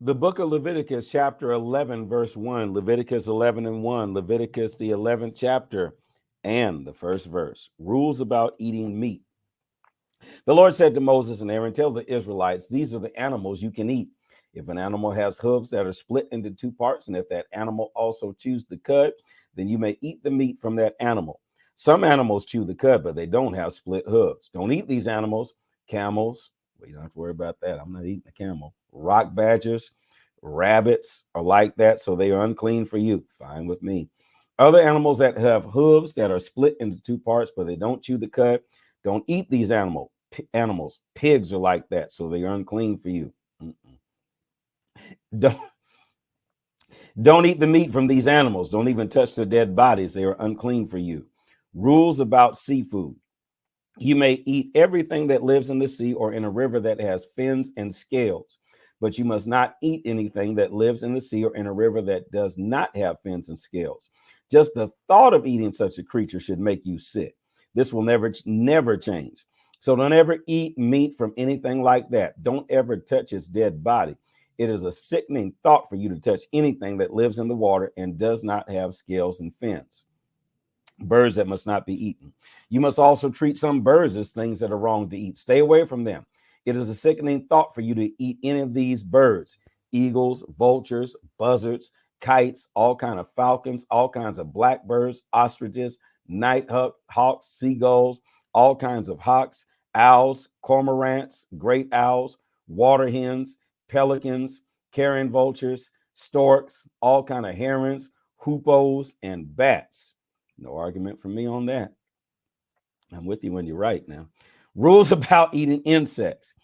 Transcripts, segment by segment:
The book of Leviticus, chapter 11, verse 1, Leviticus 11 and 1, Leviticus, the 11th chapter, and the first verse. Rules about eating meat. The Lord said to Moses and Aaron, tell the Israelites, these are the animals you can eat. If an animal has hooves that are split into two parts, and if that animal also chews the cud, then you may eat the meat from that animal. Some animals chew the cud, but they don't have split hooves. Don't eat these animals. Camels, well, you don't have to worry about that. I'm not eating a camel. Rock badgers, rabbits are like that, so they are unclean for you. Fine with me. Other animals that have hooves that are split into two parts, but they don't chew the cud, don't eat these animals. Pigs are like that, so they are unclean for you. Don't, don't eat the meat from these animals. Don't even touch their dead bodies. They are unclean for you. Rules about seafood. You may eat everything that lives in the sea or in a river that has fins and scales, but you must not eat anything that lives in the sea or in a river that does not have fins and scales. Just the thought of eating such a creature should make you sick. This will never change. So don't ever eat meat from anything like that. Don't ever touch its dead body. It is a sickening thought for you to touch anything that lives in the water and does not have scales and fins. Birds that must not be eaten. You must also treat some birds as things that are wrong to eat. Stay away from them. It is a sickening thought for you to eat any of these birds: eagles, vultures, buzzards, kites, all kinds of falcons, all kinds of blackbirds, ostriches, hawks, seagulls, all kinds of hawks, owls, cormorants, great owls, water hens, pelicans, carrion vultures, storks, all kinds of herons, hoopoes, and bats. No argument from me on that. I'm with you when you're right now. Rules about eating insects.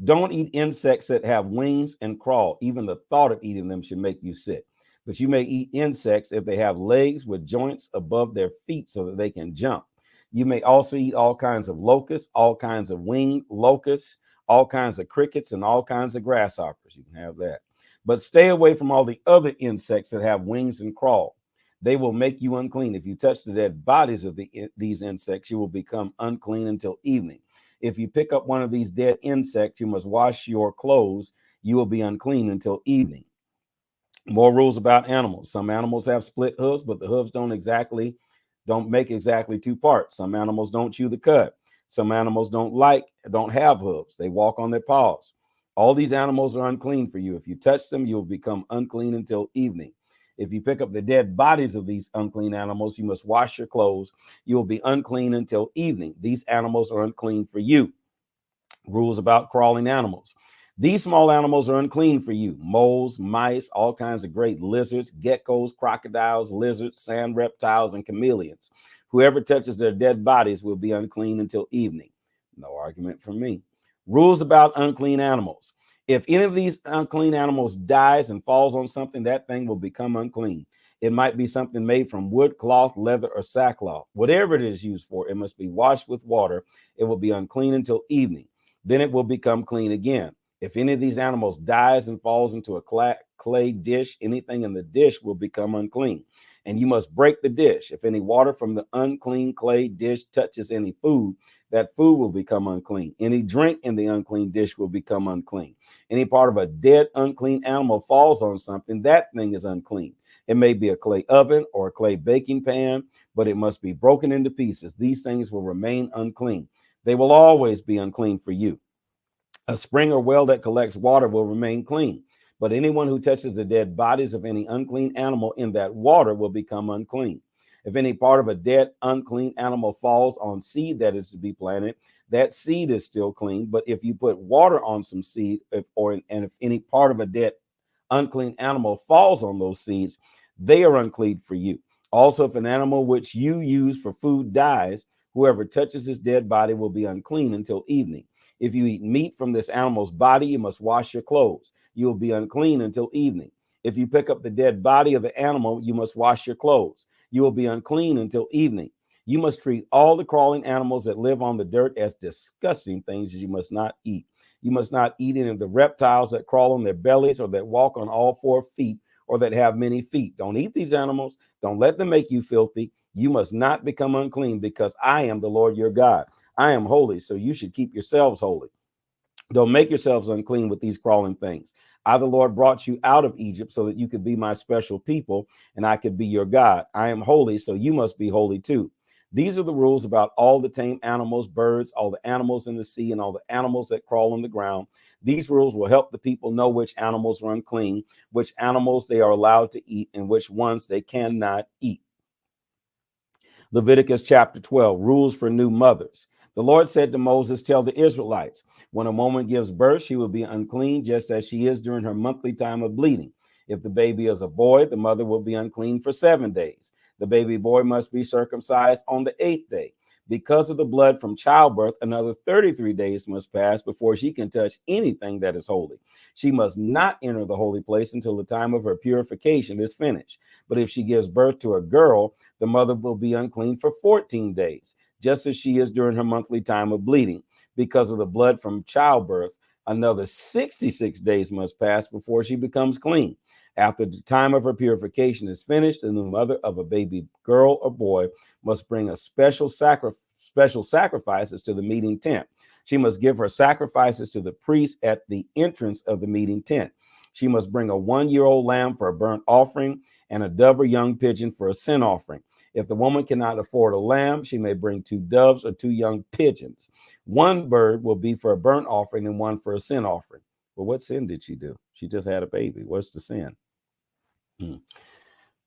Don't eat insects that have wings and crawl. Even the thought of eating them should make you sick. But you may eat insects if they have legs with joints above their feet so that they can jump. You may also eat all kinds of locusts, all kinds of winged locusts, all kinds of crickets, and all kinds of grasshoppers. You can have that. But stay away from all the other insects that have wings and crawl. They will make you unclean. If you touch the dead bodies of these insects, you will become unclean until evening. If you pick up one of these dead insects, you must wash your clothes. You will be unclean until evening. More rules about animals. Some animals have split hooves, but the hooves don't make exactly two parts. Some animals don't chew the cud. Some animals don't have hooves. They walk on their paws. All these animals are unclean for you. If you touch them, you will become unclean until evening. If you pick up the dead bodies of these unclean animals, you must wash your clothes. You will be unclean until evening. These animals are unclean for you. Rules about crawling animals. These small animals are unclean for you: moles, mice, all kinds of great lizards, geckos, crocodiles, lizards, sand reptiles, and chameleons. Whoever touches their dead bodies will be unclean until evening. No argument from me. Rules about unclean animals. If any of these unclean animals dies and falls on something, that thing will become unclean. It might be something made from wood, cloth, leather, or sackcloth. Whatever it is used for, it must be washed with water. It will be unclean until evening. Then it will become clean again. If any of these animals dies and falls into a clay dish, anything in the dish will become unclean, and you must break the dish. If any water from the unclean clay dish touches any food, that food will become unclean. Any drink in the unclean dish will become unclean. Any part of a dead, unclean animal falls on something, that thing is unclean. It may be a clay oven or a clay baking pan, but it must be broken into pieces. These things will remain unclean. They will always be unclean for you. A spring or well that collects water will remain clean, but anyone who touches the dead bodies of any unclean animal in that water will become unclean. If any part of a dead, unclean animal falls on seed that is to be planted, that seed is still clean. But if you put water on some seed, if any part of a dead, unclean animal falls on those seeds, they are unclean for you. Also, if an animal which you use for food dies, whoever touches his dead body will be unclean until evening. If you eat meat from this animal's body, you must wash your clothes. You will be unclean until evening. If you pick up the dead body of the animal, you must wash your clothes. You will be unclean until evening. You must treat all the crawling animals that live on the dirt as disgusting things that you must not eat. You must not eat any of the reptiles that crawl on their bellies or that walk on all 4 feet or that have many feet. Don't eat these animals. Don't let them make you filthy. You must not become unclean, because I am the Lord your God. I am holy, so you should keep yourselves holy. Don't make yourselves unclean with these crawling things. I, the Lord, brought you out of Egypt so that you could be my special people and I could be your God. I am holy, so you must be holy too. These are the rules about all the tame animals, birds, all the animals in the sea, and all the animals that crawl on the ground. These rules will help the people know which animals are unclean, which animals they are allowed to eat, and which ones they cannot eat. Leviticus chapter 12, rules for new mothers. The Lord said to Moses, tell the Israelites, when a woman gives birth, she will be unclean just as she is during her monthly time of bleeding. If the baby is a boy, the mother will be unclean for 7 days. The baby boy must be circumcised on the 8th day. Because of the blood from childbirth, another 33 days must pass before she can touch anything that is holy. She must not enter the holy place until the time of her purification is finished. But if she gives birth to a girl, the mother will be unclean for 14 days, just as she is during her monthly time of bleeding. Because of the blood from childbirth, another 66 days must pass before she becomes clean. After the time of her purification is finished, and the mother of a baby girl or boy must bring a special sacrifices to the meeting tent. She must give her sacrifices to the priest at the entrance of the meeting tent. She must bring a 1-year-old lamb for a burnt offering and a dove or young pigeon for a sin offering. If the woman cannot afford a lamb, she may bring 2 doves or 2 young pigeons. 1 bird will be for a burnt offering and 1 for a sin offering. Well, what sin did she do? She just had a baby. What's the sin?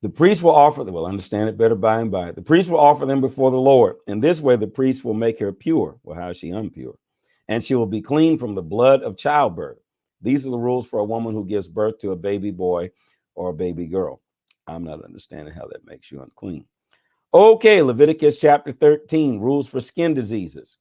The priest will offer them, we'll understand it better by and by. The priest will offer them before the Lord. In this way, the priest will make her pure. Well, how is she impure? And she will be clean from the blood of childbirth. These are the rules for a woman who gives birth to a baby boy or a baby girl. I'm not understanding how that makes you unclean. Okay, Leviticus chapter 13, rules for skin diseases.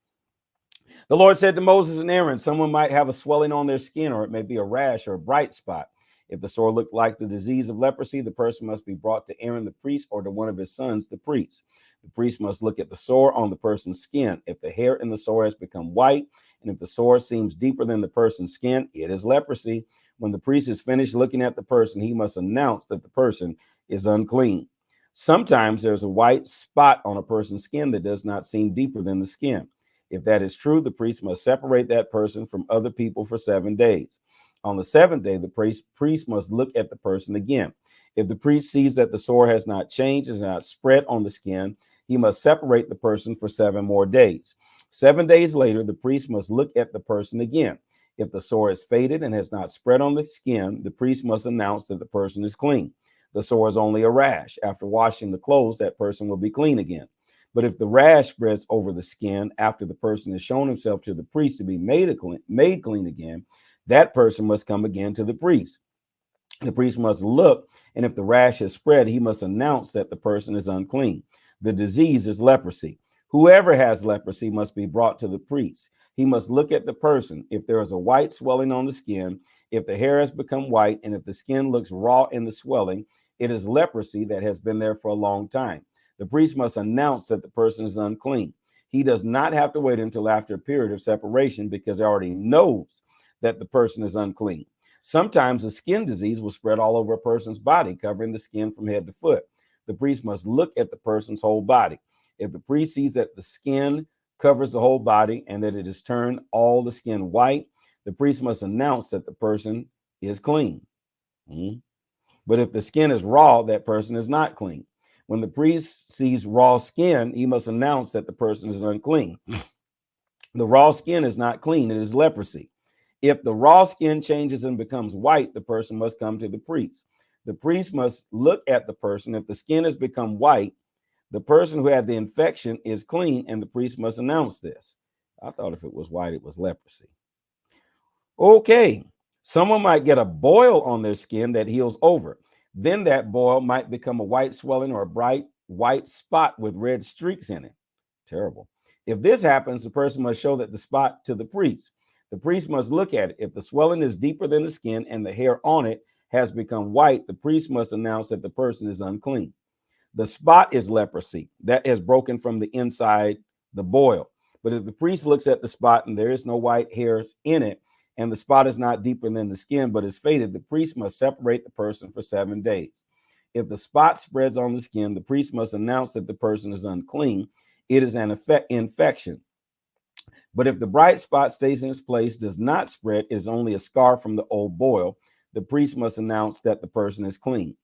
The Lord said to Moses and Aaron, someone might have a swelling on their skin, or it may be a rash or a bright spot. If the sore looks like the disease of leprosy, the person must be brought to Aaron the priest or to one of his sons, the priest. The priest must look at the sore on the person's skin. If the hair in the sore has become white, and if the sore seems deeper than the person's skin, it is leprosy. When the priest is finished looking at the person, he must announce that the person is unclean. Sometimes there's a white spot on a person's skin that does not seem deeper than the skin. If that is true, the priest must separate that person from other people for 7 days. On the 7th day, the priest must look at the person again. If the priest sees that the sore has not changed, has not spread on the skin, he must separate the person for 7 more days. 7 days later, the priest must look at the person again. If the sore is faded and has not spread on the skin, the priest must announce that the person is clean. The sore is only a rash. After washing the clothes, that person will be clean again. But if the rash spreads over the skin after the person has shown himself to the priest to be made clean again, that person must come again to the priest. The priest must look, and if the rash has spread, he must announce that the person is unclean. The disease is leprosy. Whoever has leprosy must be brought to the priest. He must look at the person. If there is a white swelling on the skin, if the hair has become white, and if the skin looks raw in the swelling, it is leprosy that has been there for a long time. The priest must announce that the person is unclean. He does not have to wait until after a period of separation because he already knows that the person is unclean. Sometimes a skin disease will spread all over a person's body, covering the skin from head to foot. The priest must look at the person's whole body. If the priest sees that the skin covers the whole body and that it has turned all the skin white, the priest must announce that the person is clean. But if the skin is raw, that person is not clean. When the priest sees raw skin, he must announce that the person is unclean. The raw skin is not clean, it is leprosy. If the raw skin changes and becomes white, the person must come to the priest. The priest must look at the person. If the skin has become white, the person who had the infection is clean, and the priest must announce this. I thought if it was white, it was leprosy. Okay, someone might get a boil on their skin that heals over. Then that boil might become a white swelling or a bright white spot with red streaks in it. Terrible. If this happens, the person must show that the spot to the priest. The priest must look at it. If the swelling is deeper than the skin and the hair on it has become white, the priest must announce that the person is unclean. The spot is leprosy that has broken from the inside the boil. But if the priest looks at the spot and there is no white hairs in it, and the spot is not deeper than the skin but is faded, the priest must separate the person for 7 days. If the spot spreads on the skin, the priest must announce that the person is unclean. It is an infection. But if the bright spot stays in its place, does not spread, is only a scar from the old boil, the priest must announce that the person is clean.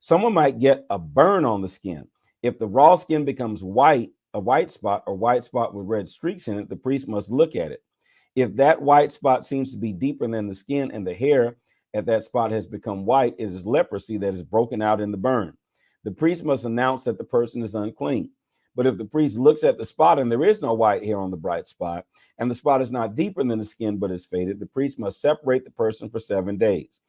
Someone might get a burn on the skin. If the raw skin becomes white, a white spot or white spot with red streaks in it, the priest must look at it. If that white spot seems to be deeper than the skin and the hair at that spot has become white, it is leprosy that is broken out in the burn. The priest must announce that the person is unclean. But if the priest looks at the spot and there is no white hair on the bright spot, and the spot is not deeper than the skin but is faded, the priest must separate the person for 7 days.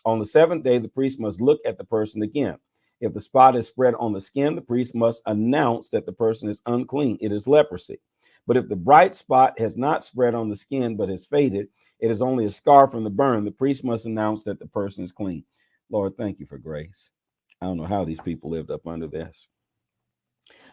On the 7th day, the priest must look at the person again. If the spot is spread on the skin, the priest must announce that the person is unclean. It is leprosy. But if the bright spot has not spread on the skin but has faded, it is only a scar from the burn. The priest must announce that the person is clean. Lord, thank you for grace. I don't know how these people lived up under this.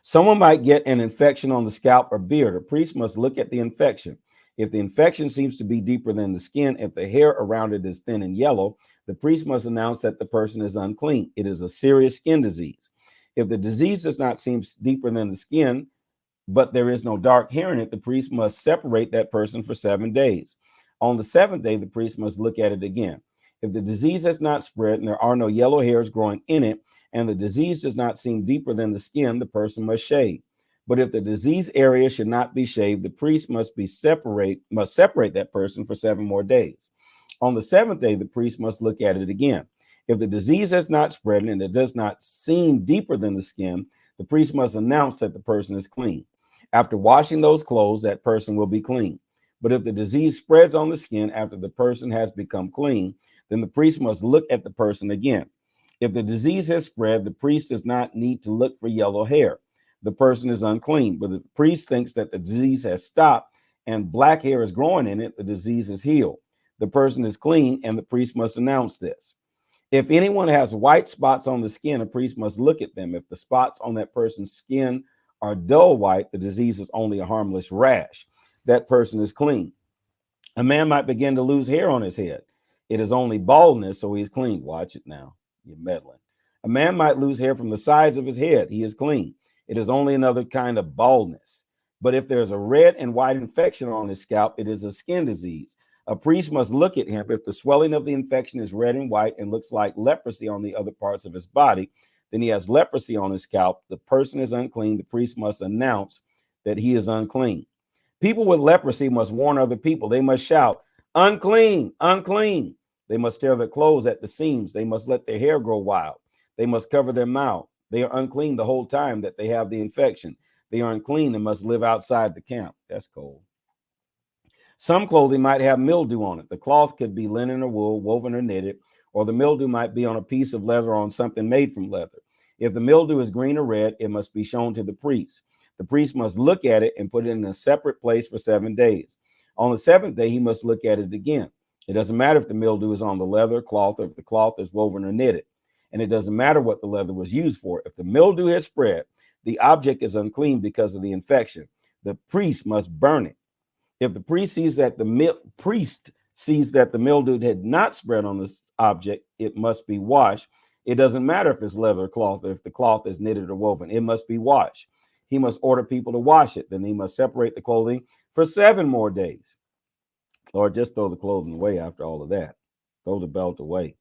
Someone might get an infection on the scalp or beard. A priest must look at the infection. If the infection seems to be deeper than the skin, if the hair around it is thin and yellow, the priest must announce that the person is unclean. It is a serious skin disease. If the disease does not seem deeper than the skin, but there is no dark hair in it, the priest must separate that person for 7 days. On the 7th day, the priest must look at it again. If the disease has not spread and there are no yellow hairs growing in it, and the disease does not seem deeper than the skin, the person must shave. But if the disease area should not be shaved, the priest must separate that person for 7 more days. On the 7th day, the priest must look at it again. If the disease has not spread and it does not seem deeper than the skin, the priest must announce that the person is clean. After washing those clothes, that person will be clean. But if the disease spreads on the skin after the person has become clean, then the priest must look at the person again. If the disease has spread, the priest does not need to look for yellow hair. The person is unclean. But if the priest thinks that the disease has stopped and black hair is growing in it, the disease is healed. The person is clean, and the priest must announce this. If anyone has white spots on the skin, a priest must look at them. If the spots on that person's skin are dull white, the disease is only a harmless rash. That person is clean. A man might begin to lose hair on his head. It is only baldness, so he's clean. Watch it now. You're meddling. A man might lose hair from the sides of his head. He is clean. It is only another kind of baldness. But if there's a red and white infection on his scalp, it is a skin disease. A priest must look at him. If the swelling of the infection is red and white and looks like leprosy on the other parts of his body, then he has leprosy on his scalp. The person is unclean. The priest must announce that he is unclean. People with leprosy must warn other people. They must shout, unclean, unclean. They must tear their clothes at the seams. They must let their hair grow wild. They must cover their mouth. They are unclean the whole time that they have the infection. They are unclean and must live outside the camp. That's cold. Some clothing might have mildew on it. The cloth could be linen or wool, woven or knitted, or the mildew might be on a piece of leather or on something made from leather. If the mildew is green or red, it must be shown to the priest. The priest must look at it and put it in a separate place for 7 days. On the 7th day, he must look at it again. It doesn't matter if the mildew is on the leather, cloth, or if the cloth is woven or knitted. And it doesn't matter what the leather was used for. If the mildew has spread, the object is unclean because of the infection. The priest must burn it. If the priest sees that the mildew had not spread on this object, it must be washed. It doesn't matter if it's leather or cloth, or if the cloth is knitted or woven. It must be washed. He must order people to wash it. Then he must separate the clothing for 7 more days. Lord, just throw the clothing away after all of that. Throw the belt away.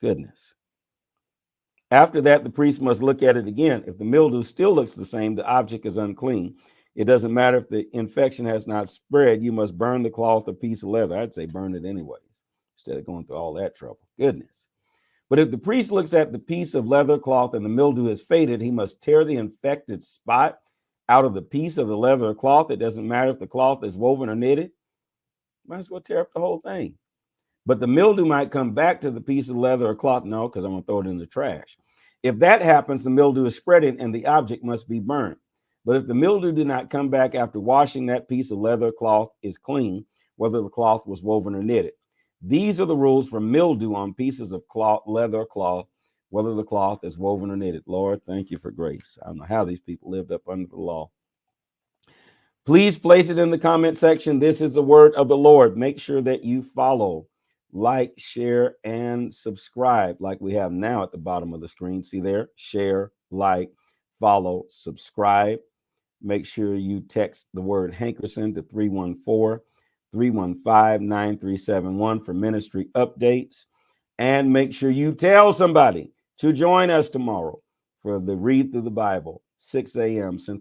Goodness. After that, the priest must look at it again. If the mildew still looks the same, the object is unclean. It doesn't matter if the infection has not spread. You must burn the cloth or piece of leather. I'd say burn it anyways, instead of going through all that trouble. Goodness. But if the priest looks at the piece of leather cloth and the mildew has faded, he must tear the infected spot out of the piece of the leather or cloth. It doesn't matter if the cloth is woven or knitted. Might as well tear up the whole thing. But the mildew might come back to the piece of leather or cloth. No, because I'm going to throw it in the trash. If that happens, the mildew is spreading and the object must be burned. But if the mildew did not come back after washing, that piece of leather cloth is clean, whether the cloth was woven or knitted. These are the rules for mildew on pieces of cloth, leather or cloth, whether the cloth is woven or knitted. Lord, thank you for grace. I don't know how these people lived up under the law. Please place it in the comment section. This is the word of the Lord. Make sure that you follow, like, share, and subscribe like we have now at the bottom of the screen. See there? Share, like, follow, subscribe. Make sure you text the word Hankerson to 314-315-9371 for ministry updates. And make sure you tell somebody to join us tomorrow for the Read Through the Bible, 6 a.m. Central.